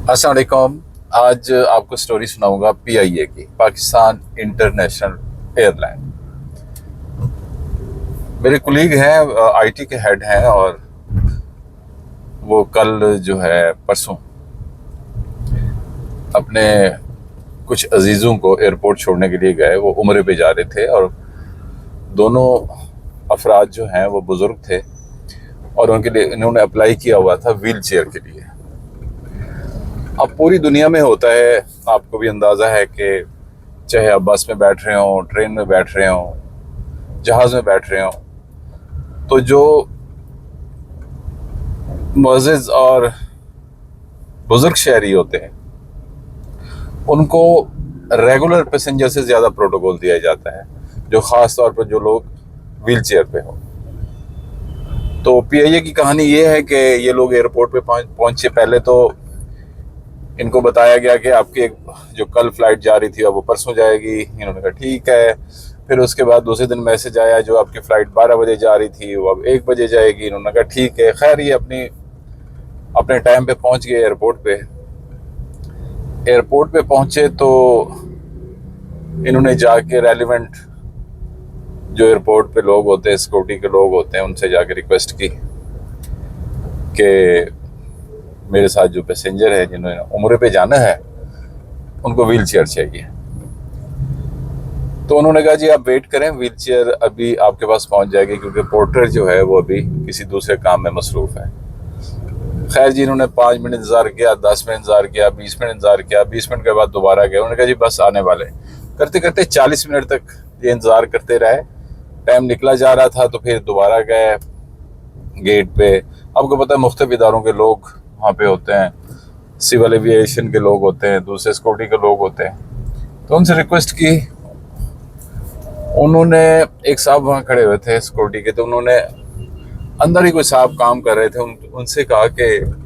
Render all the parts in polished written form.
अस्सलाम वालेकुम। आज आपको स्टोरी सुनाऊंगा पीआईए की, पाकिस्तान इंटरनेशनल एयरलाइन। मेरे कुलीग हैं, आईटी के हेड हैं, और वो कल जो है परसों अपने कुछ अजीज़ों को एयरपोर्ट छोड़ने के लिए गए। वो उम्रे पे जा रहे थे और दोनों अफराद जो हैं वो बुज़ुर्ग थे और उनके लिए इन्होंने अप्लाई किया हुआ था व्हील चेयर के लिए। अब पूरी दुनिया में होता है, आपको भी अंदाज़ा है कि चाहे आप बस में बैठ रहे हों, ट्रेन में बैठ रहे हों, जहाज़ में बैठ रहे हों, तो जो मुअज़्ज़िज़ और बुज़ुर्ग शहरी होते हैं उनको रेगुलर पैसेंजर से ज़्यादा प्रोटोकॉल दिया जाता है, जो ख़ास तौर पर जो लोग व्हील चेयर पे हों। तो पीआईए की कहानी ये है कि ये लोग एयरपोर्ट पे पहुंचे। पहले तो इनको बताया गया कि आपकी एक जो कल फ्लाइट जा रही थी अब वो परसों जाएगी। इन्होंने कहा ठीक है। फिर उसके बाद दूसरे दिन मैसेज आया जो आपकी फ़्लाइट 12 बजे जा रही थी वो अब 1 बजे जाएगी। इन्होंने कहा ठीक है। खैर ये अपने टाइम पे पहुंच गए एयरपोर्ट पे। एयरपोर्ट पे पहुंचे तो इन्होंने जाके रेलिवेंट जो एयरपोर्ट पे लोग होते हैं, सिक्योरिटी के लोग होते हैं, उनसे जाके रिक्वेस्ट की कि मेरे साथ जो पैसेंजर है जिन्होंने उम्रे पे जाना है उनको व्हील चेयर चाहिए। तो उन्होंने कहा जी आप वेट करें, व्हील चेयर अभी आपके पास पहुंच जाएगी, क्योंकि पोर्टर जो है वो अभी किसी दूसरे काम में मसरूफ़ है। खैर जी, इन्होंने 5 मिनट इंतज़ार किया, 10 मिनट इंतज़ार किया, 20 मिनट इंतज़ार किया। 20 मिनट के बाद दोबारा गए। उन्होंने कहा जी बस आने वाले। करते करते 40 मिनट तक ये इंतज़ार करते रहे। टाइम निकला जा रहा था तो फिर दोबारा गए गेट पे। आपको पता है मुख्तलिफ इदारों के लोग वहाँ पे होते हैं, सिविल एविएशन के लोग होते हैं, दूसरे सिक्योरिटी के लोग होते हैं। तो उनसे रिक्वेस्ट की। उन्होंने, एक साहब वहाँ खड़े हुए थे सिक्योरिटी के, तो उन्होंने अंदर ही कोई साहब काम कर रहे थे, उनसे कहा कि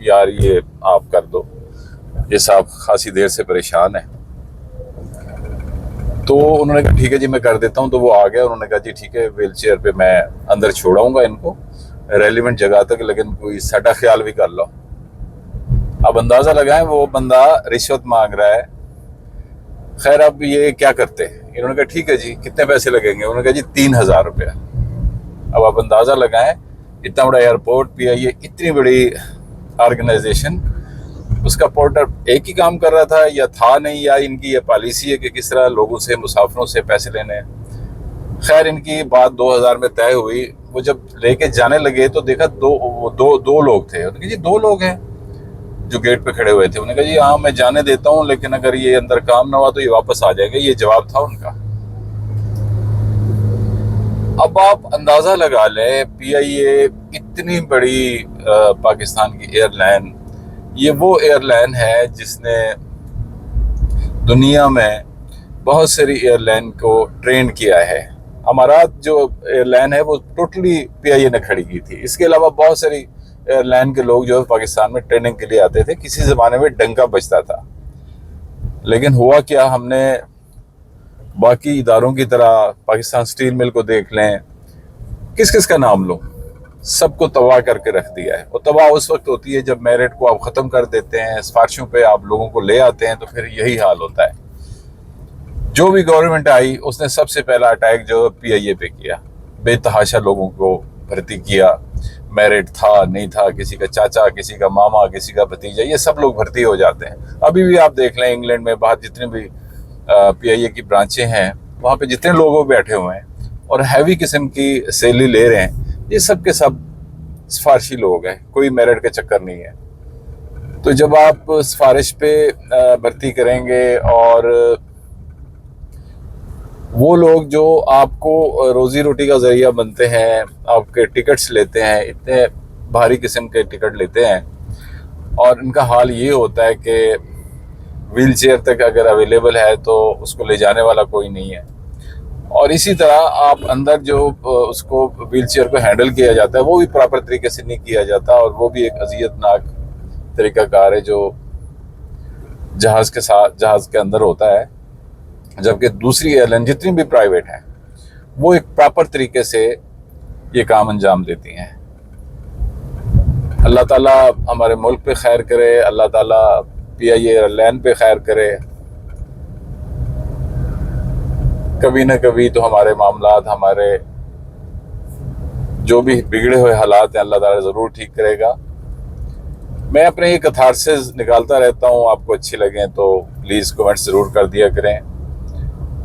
यार ये आप कर दो, ये साहब खासी देर से परेशान है। तो उन्होंने कहा ठीक है जी मैं कर देता हूँ। तो वो आ गया। उन्होंने कहा जी ठीक है, व्हील चेयर पे मैं अंदर छोड़ाऊंगा इनको रेलिवेंट जगह तक, लेकिन कोई सटा ख्याल भी कर लो। अब अंदाज़ा लगाएं वो बंदा रिश्वत मांग रहा है। खैर अब ये क्या करते हैं। इन्होंने कहा ठीक है जी कितने पैसे लगेंगे। उन्होंने कहा जी 3,000 रुपया। अब आप अंदाज़ा लगाएं, इतना बड़ा एयरपोर्ट, पीआईए इतनी बड़ी ऑर्गेनाइजेशन, उसका पोर्टर एक ही काम कर रहा था या था नहीं, या इनकी ये पॉलिसी है कि किस तरह लोगों से, मुसाफिरों से पैसे लेने हैं। खैर इनकी बात 2000 में तय हुई। वो जब लेके जाने लगे तो देखा दो लोग थे। उन्होंने कहा जी 2 लोग हैं जो गेट पे खड़े हुए थे। उन्होंने कहा जी हाँ मैं जाने देता हूँ, लेकिन अगर ये अंदर काम ना हुआ तो ये वापस आ जाएंगे। ये जवाब था उनका। अब आप अंदाजा लगा लें, पीआईए इतनी बड़ी पाकिस्तान की एयरलाइन, ये वो एयरलाइन है जिसने दुनिया में बहुत सारी एयरलाइन को ट्रेन किया है। हमारा जो एयरलाइन है वो टोटली पीआईए ने खड़ी की थी। इसके अलावा बहुत सारी एयरलाइन के लोग जो है पाकिस्तान में ट्रेनिंग के लिए आते थे। किसी ज़माने में डंका बजता था, लेकिन हुआ क्या, हमने बाकी इदारों की तरह पाकिस्तान स्टील मिल को देख लें, किस किस का नाम लो, सबको तबाह करके रख दिया है। और तबाह उस वक्त होती है जब मेरिट को आप ख़त्म कर देते हैं, सिफारिशों पे आप लोगों को ले आते हैं, तो फिर यही हाल होता है। जो भी गवर्नमेंट आई उसने सबसे पहला अटैक जो पीआईए पे किया, बेतहाशा लोगों को भर्ती किया। मेरिट था नहीं था, किसी का चाचा, किसी का मामा, किसी का भतीजा, ये सब लोग भर्ती हो जाते हैं। अभी भी आप देख लें इंग्लैंड में बाहर जितने भी पीआईए की ब्रांचें हैं, वहाँ पे जितने लोग बैठे हुए हैं और हैवी किस्म की सैलरी ले रहे हैं, ये सब के सब सिफारशी लोग हैं, कोई मेरिट का चक्कर नहीं है। तो जब आप सिफारिश पे भर्ती करेंगे और वो लोग जो आपको रोजी रोटी का जरिया बनते हैं, आपके टिकट्स लेते हैं, इतने भारी किस्म के टिकट लेते हैं, और इनका हाल ये होता है कि व्हील चेयर तक अगर अवेलेबल है तो उसको ले जाने वाला कोई नहीं है। और इसी तरह आप अंदर जो उसको व्हील चेयर को हैंडल किया जाता है वो भी प्रॉपर तरीके से नहीं किया जाता, और वो भी एक अजियतनाक तरीक़ाकार है जो जहाज़ के अंदर होता है। जबकि दूसरी एयरलाइन जितनी भी प्राइवेट हैं वो एक प्रॉपर तरीके से ये काम अंजाम देती हैं। अल्लाह ताला हमारे मुल्क पे खैर करे, अल्लाह ताला PIA एयरलाइन पे खैर करे। कभी ना कभी तो हमारे मामलात, हमारे जो भी बिगड़े हुए हालात हैं, अल्लाह ताला ज़रूर ठीक करेगा। मैं अपने ये कथारसिस निकालता रहता हूँ, आपको अच्छी लगें तो प्लीज़ कमेंट ज़रूर कर दिया करें,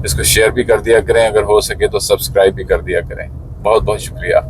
इसको शेयर भी कर दिया करें, अगर हो सके तो सब्सक्राइब भी कर दिया करें। बहुत बहुत शुक्रिया।